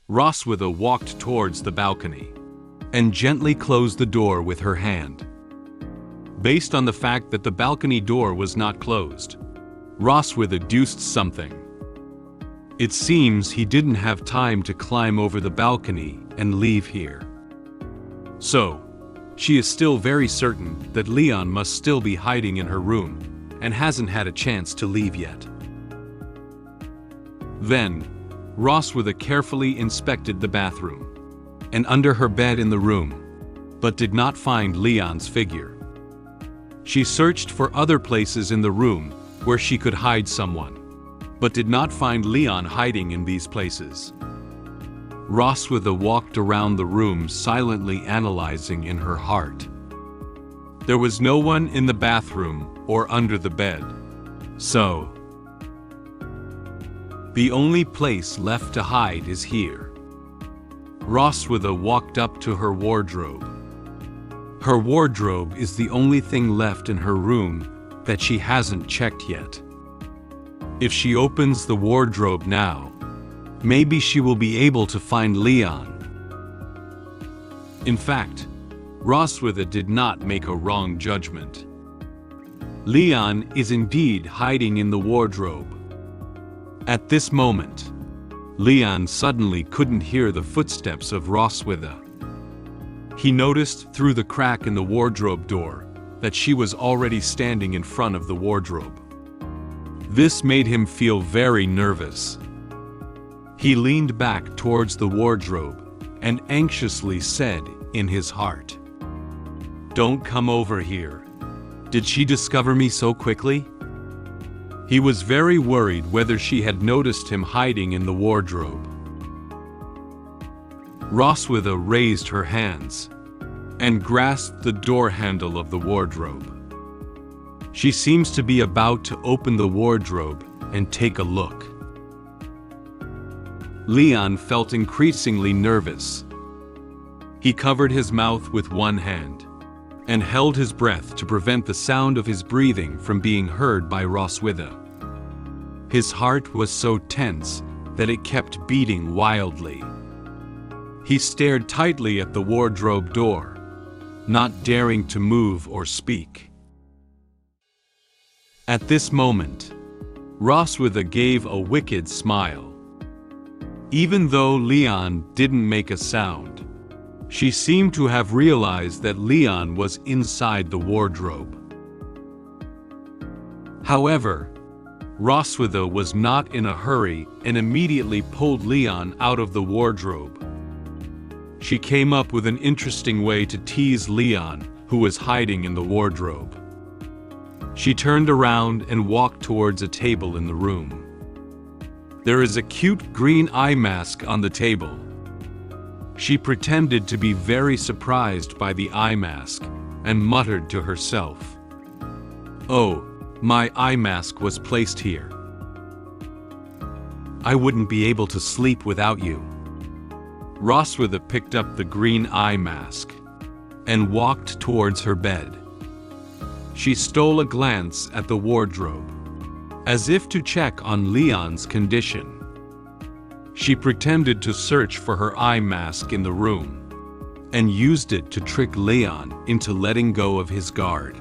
Rosswida walked towards the balcony and gently closed the door with her hand. Based on the fact that the balcony door was not closed, Rosswida deduced something. It seems he didn't have time to climb over the balcony and leave here. So, she is still very certain that Leon must still be hiding in her room and hasn't had a chance to leave yet. Then, Rosswida carefully inspected the bathroom and under her bed in the room, but did not find Leon's figure. She searched for other places in the room where she could hide someone, but did not find Leon hiding in these places. Rosswida walked around the room silently analyzing in her heart. There was no one in the bathroom or under the bed, so the only place left to hide is here. Rosswida walked up to her wardrobe. Her wardrobe is the only thing left in her room that she hasn't checked yet. If she opens the wardrobe now, maybe she will be able to find Leon. In fact, Rosswida did not make a wrong judgment. Leon is indeed hiding in the wardrobe. At this moment, Leon suddenly couldn't hear the footsteps of Rosswida. He noticed through the crack in the wardrobe door that she was already standing in front of the wardrobe. This made him feel very nervous. He leaned back towards the wardrobe and anxiously said in his heart, "Don't come over here. Did she discover me so quickly?" He was very worried whether she had noticed him hiding in the wardrobe. Rosswida raised her hands and grasped the door handle of the wardrobe. She seems to be about to open the wardrobe and take a look. Leon felt increasingly nervous. He covered his mouth with one hand and held his breath to prevent the sound of his breathing from being heard by Rosswida. His heart was so tense that it kept beating wildly. He stared tightly at the wardrobe door, not daring to move or speak. At this moment, Rosswida gave a wicked smile. Even though Leon didn't make a sound, she seemed to have realized that Leon was inside the wardrobe. However, Rosswida was not in a hurry and immediately pulled Leon out of the wardrobe. She came up with an interesting way to tease Leon, who was hiding in the wardrobe. She turned around and walked towards a table in the room. There is a cute green eye mask on the table. She pretended to be very surprised by the eye mask and muttered to herself, "Oh, my eye mask was placed here. I wouldn't be able to sleep without you." Rosswida picked up the green eye mask and walked towards her bed. She stole a glance at the wardrobe, as if to check on Leon's condition. She pretended to search for her eye mask in the room and used it to trick Leon into letting go of his guard.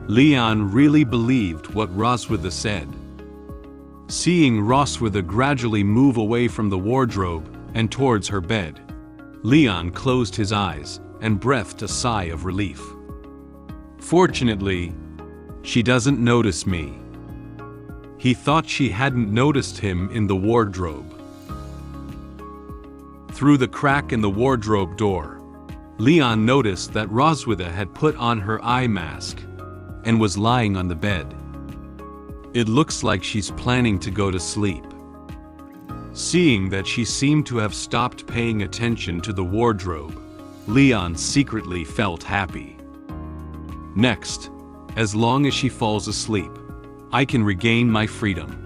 Leon really believed what Rosswida said. Seeing Rosswida gradually move away from the wardrobe and towards her bed, Leon closed his eyes and breathed a sigh of relief. Fortunately, she doesn't notice me. He thought she hadn't noticed him in the wardrobe. Through the crack in the wardrobe door, Leon noticed that Rosswida had put on her eye mask and was lying on the bed. It looks like she's planning to go to sleep. Seeing that she seemed to have stopped paying attention to the wardrobe, Leon secretly felt happy. Next, as long as she falls asleep, I can regain my freedom.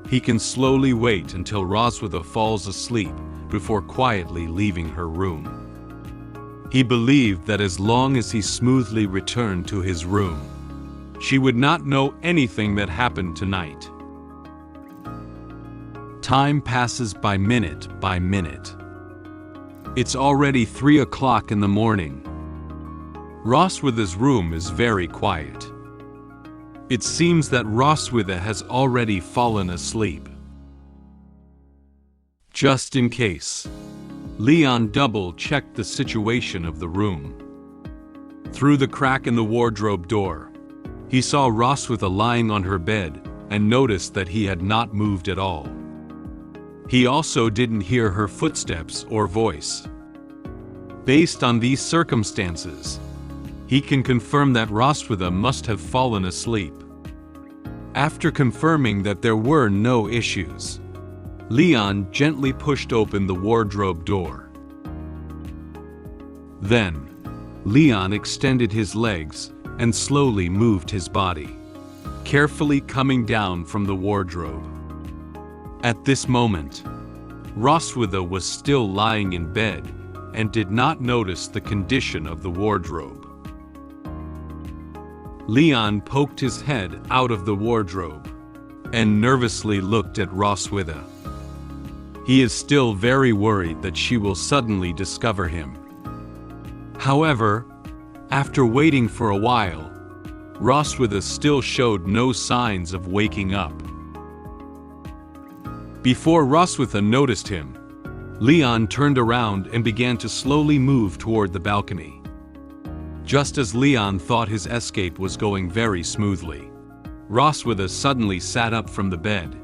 He can slowly wait until Rosswida falls asleep before quietly leaving her room. He believed that as long as he smoothly returned to his room, she would not know anything that happened tonight. Time passes by minute by minute. It's already 3 o'clock in the morning. Rosswida's room is very quiet. It seems that Rosswida has already fallen asleep. Just in case, Leon double-checked the situation of the room. Through the crack in the wardrobe door, he saw Rosswida lying on her bed and noticed that he had not moved at all. He also didn't hear her footsteps or voice. Based on these circumstances, he can confirm that Rosswida must have fallen asleep. After confirming that there were no issues, Leon gently pushed open the wardrobe door. Then, Leon extended his legs and slowly moved his body, carefully coming down from the wardrobe. At this moment, Rosswida was still lying in bed and did not notice the condition of the wardrobe. Leon poked his head out of the wardrobe and nervously looked at Rosswida. He is still very worried that she will suddenly discover him. However, after waiting for a while, Rosswida still showed no signs of waking up. Before Rosswida noticed him, Leon turned around and began to slowly move toward the balcony. Just as Leon thought his escape was going very smoothly, Rosswida suddenly sat up from the bed.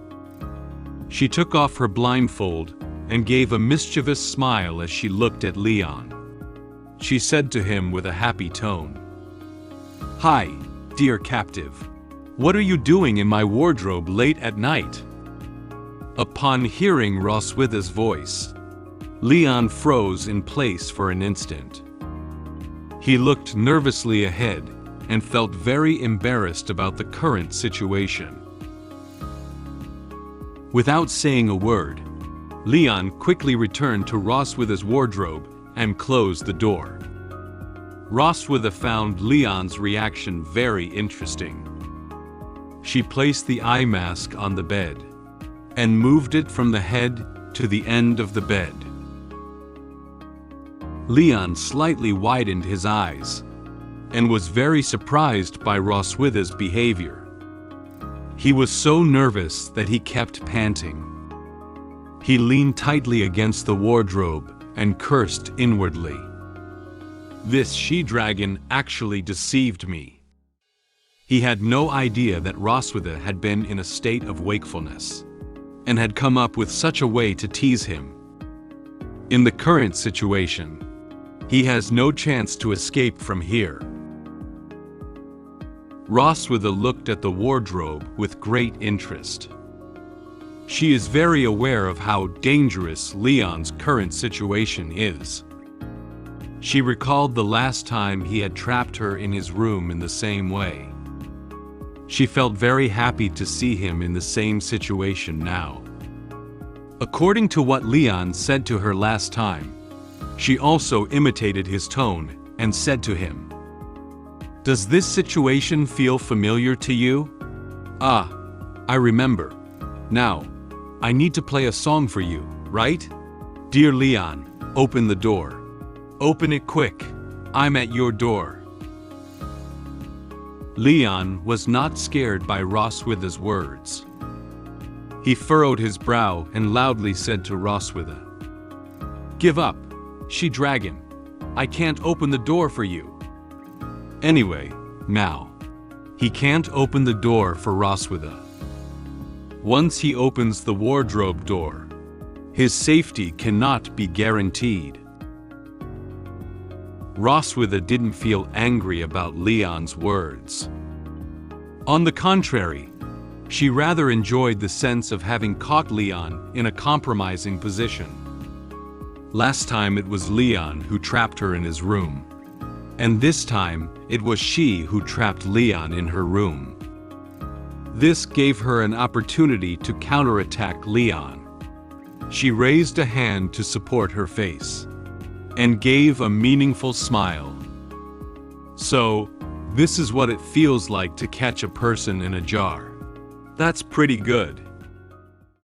She took off her blindfold and gave a mischievous smile as she looked at Leon. She said to him with a happy tone, "Hi, dear captive. What are you doing in my wardrobe late at night?" Upon hearing Rosswida's voice, Leon froze in place for an instant. He looked nervously ahead and felt very embarrassed about the current situation. Without saying a word, Leon quickly returned to Rosswida's wardrobe and closed the door. Rosswida found Leon's reaction very interesting. She placed the eye mask on the bed and moved it from the head to the end of the bed. Leon slightly widened his eyes and was very surprised by Rosswida's behavior. He was so nervous that he kept panting. He leaned tightly against the wardrobe and cursed inwardly. This she-dragon actually deceived me. He had no idea that Rosswida had been in a state of wakefulness and had come up with such a way to tease him. In the current situation, he has no chance to escape from here. Rosswida looked at the wardrobe with great interest. She is very aware of how dangerous Leon's current situation is. She recalled the last time he had trapped her in his room in the same way. She felt very happy to see him in the same situation now. According to what Leon said to her last time, she also imitated his tone and said to him, "Does this situation feel familiar to you? Ah, I remember. Now, I need to play a song for you, right? Dear Leon, open the door. Open it quick. I'm at your door." Leon was not scared by Rosswida's words. He furrowed his brow and loudly said to Rosswida, "Give up, she-dragon. I can't open the door for you." Anyway, now, he can't open the door for Rosswida. Once he opens the wardrobe door, his safety cannot be guaranteed. Rosswida didn't feel angry about Leon's words. On the contrary, she rather enjoyed the sense of having caught Leon in a compromising position. Last time it was Leon who trapped her in his room, and this time it was she who trapped Leon in her room. This gave her an opportunity to counterattack Leon. She raised a hand to support her face and gave a meaningful smile. So, this is what it feels like to catch a person in a jar. That's pretty good.